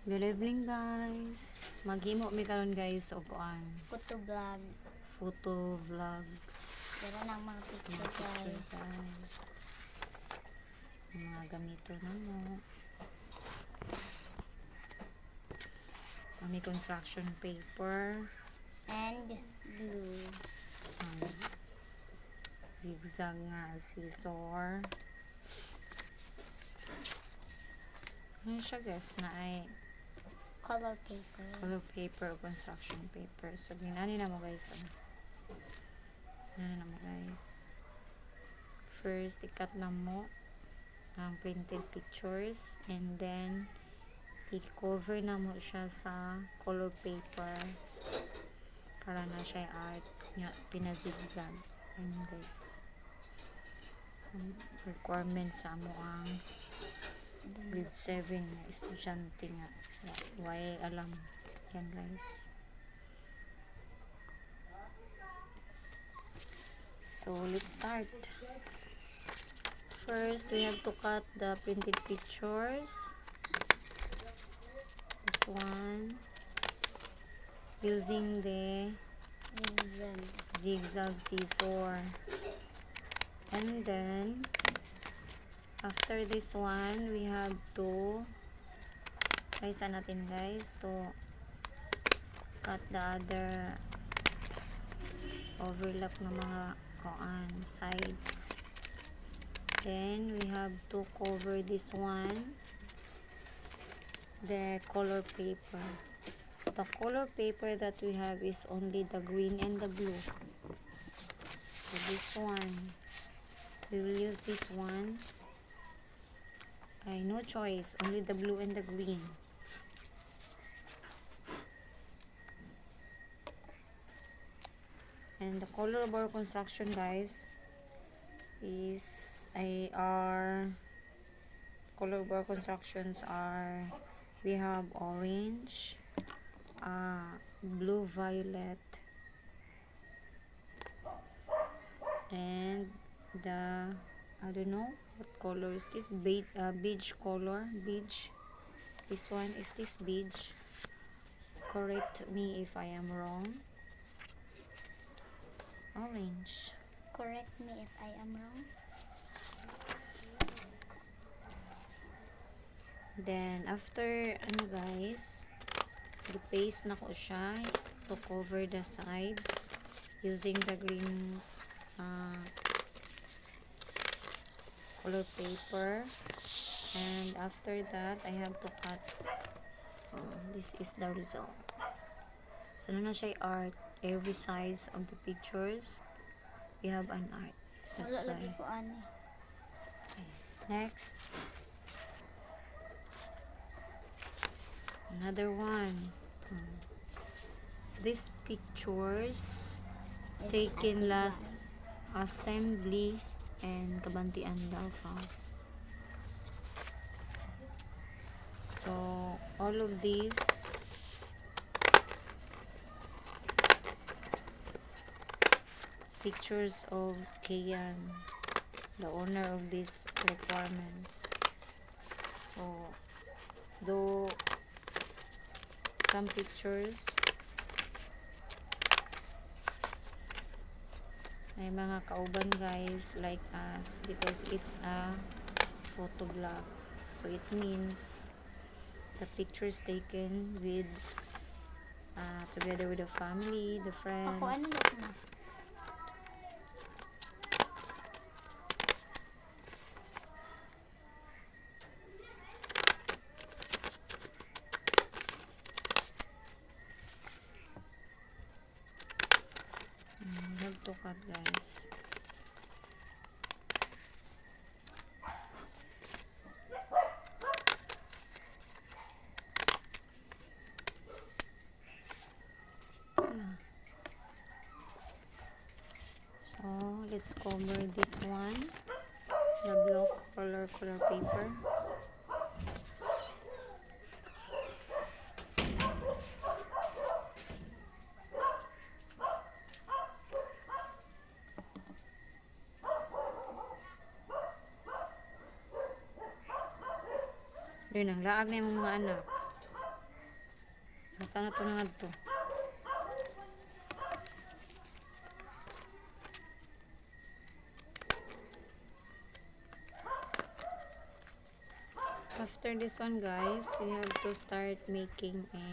Good evening guys. Maghimo mi karon guys og kuan. Photo vlog. Photo vlog. Dara nang mga picture guys. Mga gamito namo. May construction paper. And glue. Zigzag nga scissor. Ano siya guys na ay Color paper. color paper o construction paper. So ginani na mo guys. Ginani na mo guys. First ikat na mo ang printed pictures and then i-cover na mo siya sa color paper para na siya art nga pinazigzag. Ayun guys. Ang requirements sa mo ang grade 7 nga estudyante nga why alam yan guys. So let's start. First we have to cut the printed pictures. This one using the zigzag scissor, and then after this one we have to isa natin guys to cut the other overlap ng mga kuan sides. Then we have to cover this one, the color paper. The color paper that we have is only the green and the blue. So this one we will use this one. No choice, only the blue and the green. And the color of our construction guys is color of our constructions are, we have orange, blue violet, and the I don't know what color is this, beige color, beige. This one is this beige. Correct me if I am wrong. Orange. Correct me if I am wrong. Then after guys, i-paste na ko siya to cover the sides using the green color paper. And after that I have to cut. This is the result. So na siya art. Every size of the pictures we have an art. Wala lagi ko ani. Next, another one. These pictures taken last assembly and kabantian daw fa. So all of these pictures of Kian, the owner of these requirements. So though some pictures may mga kauban guys like us because it's a photo vlog, so it means the pictures taken with together with the family, the friends. Ako ano ba ito? Have to cut guys. So let's cover this one, the block color paper. Doon ang laag na yung mga anak. Basta na to na to. After this one, guys, we have to start making a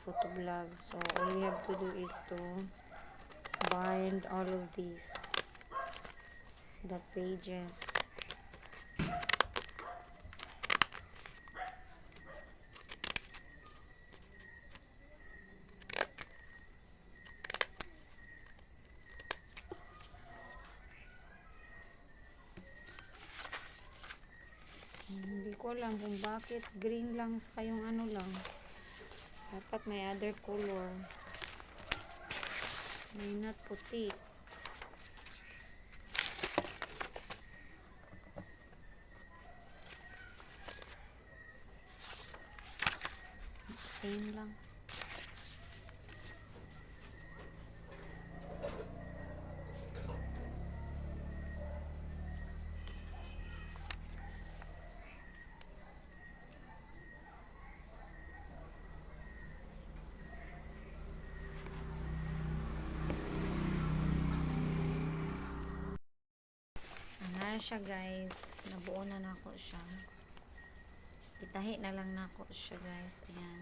photo vlog. So all we have to do is to bind all of these, the pages. Hindi ko alam kung bakit green lang sa yung ano lang. Dapat may other color. May not puti. Same lang. Ano siya, guys, nabuo na nako siya. Itahi na lang nako siya, guys. Ayan.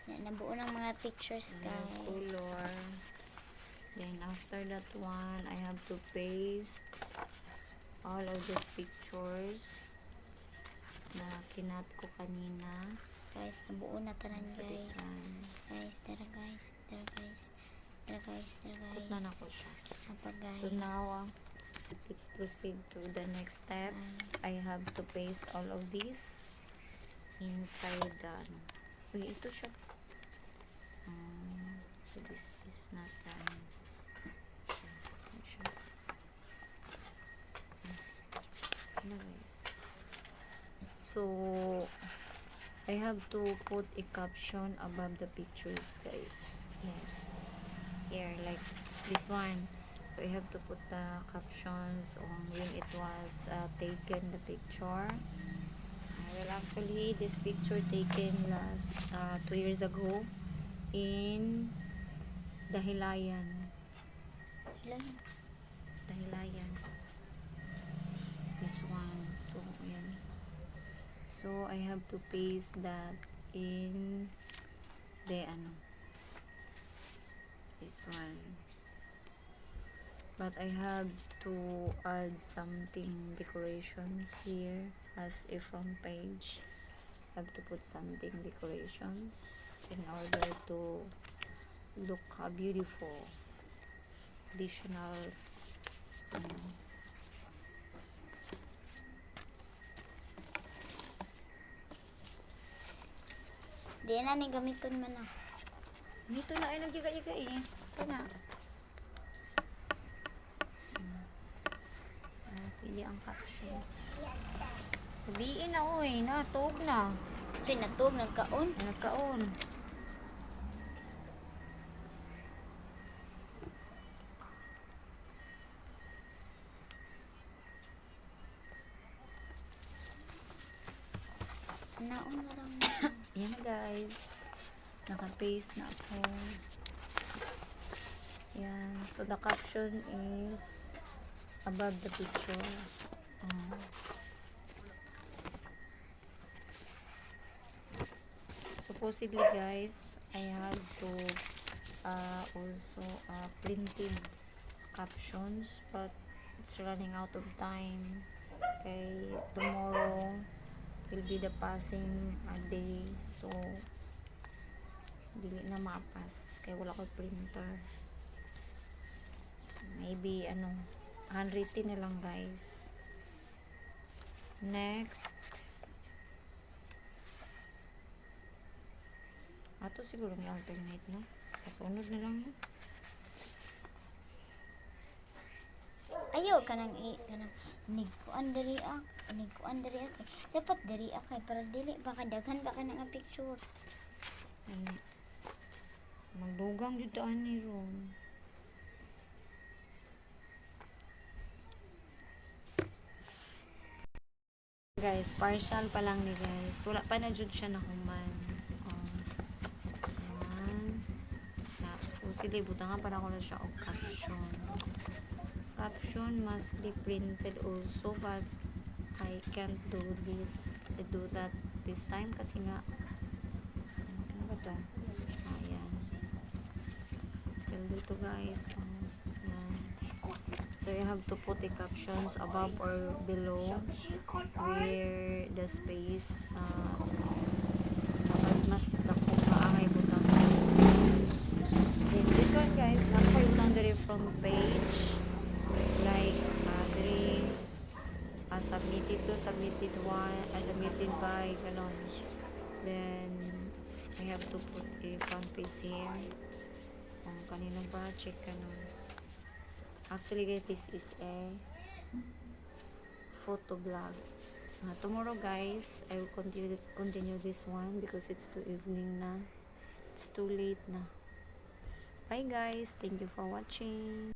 Yan, nabuo ng mga pictures, guys. Color. Then after that one, I have to paste all of these pictures na kinat ko kanina. Guys, nabuo na tanan, Sa guys. design. Guys, tara, guys. Tara, guys. Tara, guys. Tara, guys. Put na nako siya. Apa, guys. So now, let's proceed to the next steps. I have to paste all of these inside the uy, ito siya. So this is not ano, guys. So I have to put a caption above the pictures, guys. Yes, here, like this one. So I have to put the captions on when it was taken, the picture. Well, actually, this picture taken last 2 years ago in Dahilayan. Dahilayan. This one. So, ayan. So, I have to paste that in the this one. But I have to add something decorations here as a front page. I have to put something decorations in order to look beautiful. Additional Di na ni gamiton man na. dito na ay nagjiga-jiga eh. Ito na. Pili ang caption. Sabihin na oy, natog na. So, natog, nagkaon. Nagkaon. Naon na lang. Yan na, guys. Naka-paste na ako. Yan. So, the caption is above the picture. Supposedly, guys, I have to also printed captions, but it's running out of time. Okay, tomorrow will be the passing day, so dili na mapas kaya wala ko printer. Maybe handwritten na lang, guys. Next, ato siguro may alternate, no? Kasunod na lang yun. Ayaw ka nang nigkuan diri ak. Nigkuan diri ak. Dapat diri ak kay para dili baka daghan ba ka na nga picture. Magdugang dito ani ron. Guys, partial pa lang ni guys. Wala pa na jud siya nahuman. Oh. Yan. So, sige, buta nga para ko na siya og caption. Caption must be printed also, but I can't do this. I do that this time kasi nga ano ba to? Ayan. Till dito guys. So, yan. So you have to put the captions above or below where the space mas dako maangay butang guys. Then this one guys, nako yung diri front page like diri submitted one, submitted by ganon. Then I have to put a front page here kung kaninong project ganon. Actually guys, this is a photo blog. Tomorrow guys, I will continue this one because it's too evening na. It's too late na. Bye guys. Thank you for watching.